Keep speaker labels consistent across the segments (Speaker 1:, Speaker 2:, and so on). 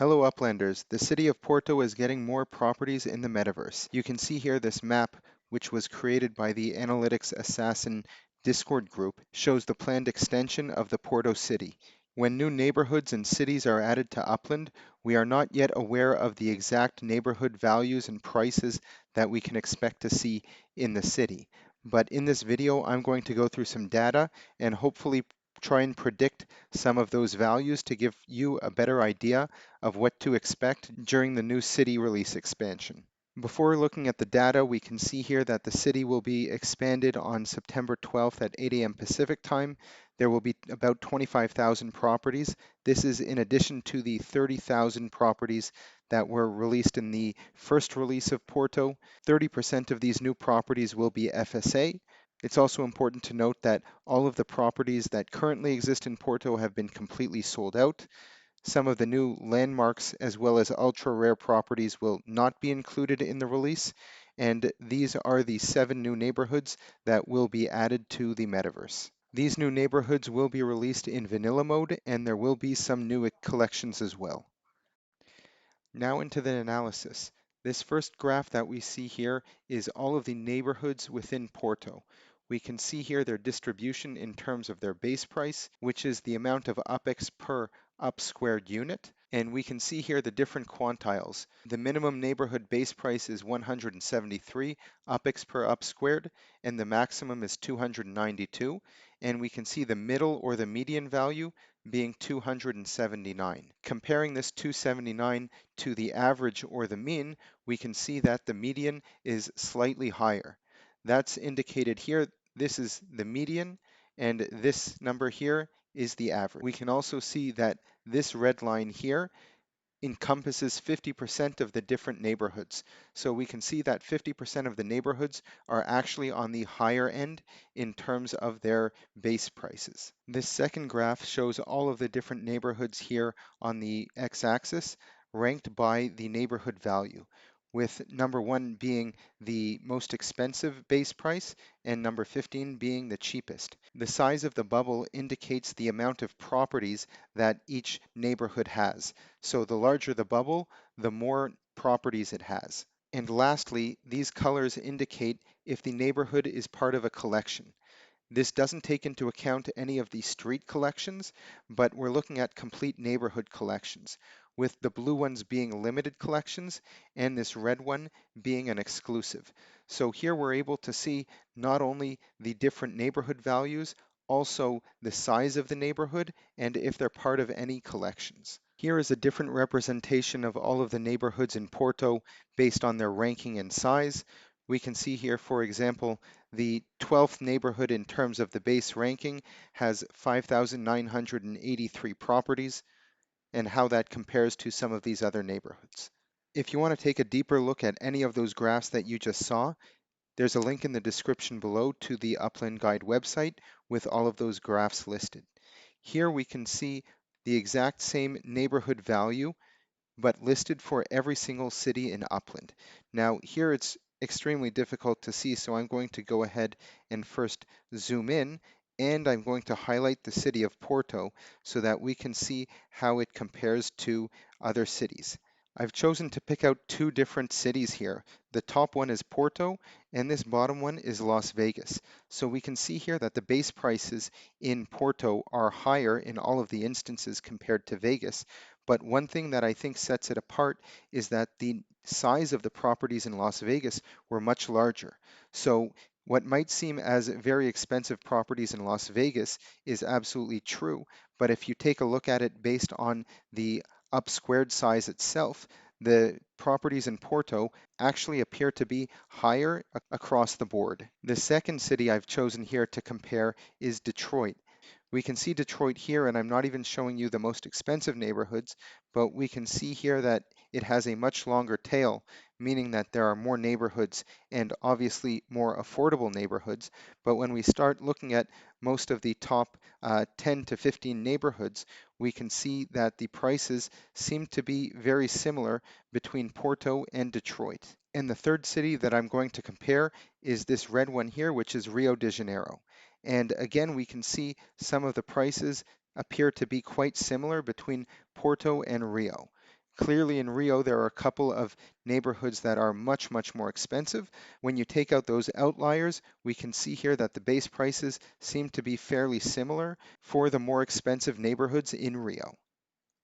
Speaker 1: Hello Uplanders, the city of Porto is getting more properties in the metaverse. You can see here this map, which was created by the Analytics Assassin Discord group, shows the planned extension of the Porto city. When new neighborhoods and cities are added to Upland, we are not yet aware of the exact neighborhood values and prices that we can expect to see in the city. But in this video, I'm going to go through some data and hopefully try and predict some of those values to give you a better idea of what to expect during the new city release expansion. Before looking at the data, we can see here that the city will be expanded on September 12th at 8 a.m. Pacific time. There will be about 25,000 properties. This is in addition to the 30,000 properties that were released in the first release of Porto. 30% of these new properties will be FSA. It's also important to note that all of the properties that currently exist in Porto have been completely sold out. Some of the new landmarks as well as ultra rare properties will not be included in the release, and these are the 7 new neighborhoods that will be added to the metaverse. These new neighborhoods will be released in vanilla mode, and there will be some new collections as well. Now into the analysis. This first graph that we see here is all of the neighborhoods within Porto. We can see here their distribution in terms of their base price, which is the amount of UPEX per up squared unit. And we can see here the different quantiles. The minimum neighborhood base price is 173 UPEX per up squared, and the maximum is 292. And we can see the middle or the median value being 279. Comparing this 279 to the average or the mean, we can see that the median is slightly higher. That's indicated here. This is the median, and this number here is the average. We can also see that this red line here encompasses 50% of the different neighborhoods. So we can see that 50% of the neighborhoods are actually on the higher end in terms of their base prices. This second graph shows all of the different neighborhoods here on the x-axis ranked by the neighborhood value, with number 1 being the most expensive base price and number 15 being the cheapest. The size of the bubble indicates the amount of properties that each neighborhood has. So the larger the bubble, the more properties it has. And lastly, these colors indicate if the neighborhood is part of a collection. This doesn't take into account any of the street collections, but we're looking at complete neighborhood collections, with the blue ones being limited collections and this red one being an exclusive. So here we're able to see not only the different neighborhood values, also the size of the neighborhood and if they're part of any collections. Here is a different representation of all of the neighborhoods in Porto based on their ranking and size. We can see here, for example, the 12th neighborhood in terms of the base ranking has 5,983 properties, and how that compares to some of these other neighborhoods. If you want to take a deeper look at any of those graphs that you just saw, there's a link in the description below to the Upland Guide website with all of those graphs listed. Here we can see the exact same neighborhood value but listed for every single city in Upland. Now here it's extremely difficult to see, so I'm going to go ahead and first zoom in, and I'm going to highlight the city of Porto so that we can see how it compares to other cities. I've chosen to pick out 2 different cities here. The top one is Porto, and this bottom one is Las Vegas. So we can see here that the base prices in Porto are higher in all of the instances compared to Vegas. But one thing that I think sets it apart is that the size of the properties in Las Vegas were much larger. So what might seem as very expensive properties in Las Vegas is absolutely true. But if you take a look at it based on the up squared size itself, the properties in Porto actually appear to be higher across the board. The second city I've chosen here to compare is Detroit. We can see Detroit here, and I'm not even showing you the most expensive neighborhoods, but we can see here that it has a much longer tail, meaning that there are more neighborhoods and obviously more affordable neighborhoods. But when we start looking at most of the top 10 to 15 neighborhoods, we can see that the prices seem to be very similar between Porto and Detroit. And the third city that I'm going to compare is this red one here, which is Rio de Janeiro. And again, we can see some of the prices appear to be quite similar between Porto and Rio. Clearly in Rio, there are a couple of neighborhoods that are much more expensive. When you take out those outliers, we can see here that the base prices seem to be fairly similar for the more expensive neighborhoods in Rio.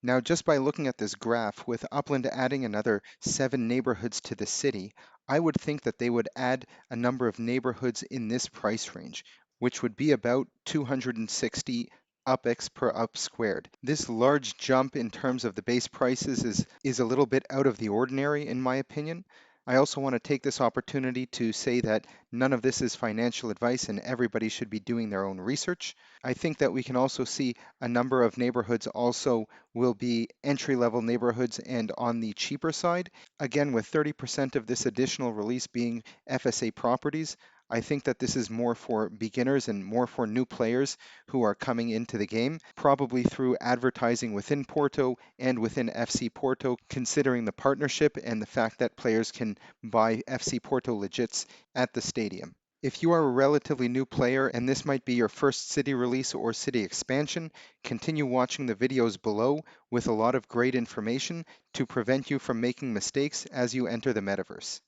Speaker 1: Now, just by looking at this graph, with Upland adding another 7 neighborhoods to the city, I would think that they would add a number of neighborhoods in this price range, which would be about 260 UPX per up squared. This large jump in terms of the base prices is a little bit out of the ordinary, in my opinion. I also want to take this opportunity to say that none of this is financial advice and everybody should be doing their own research. I think that we can also see a number of neighborhoods also will be entry-level neighborhoods and on the cheaper side. Again, with 30% of this additional release being FSA properties, I think that this is more for beginners and more for new players who are coming into the game, probably through advertising within Porto and within FC Porto, considering the partnership and the fact that players can buy FC Porto legits at the stadium. If you are a relatively new player and this might be your first city release or city expansion, continue watching the videos below with a lot of great information to prevent you from making mistakes as you enter the metaverse.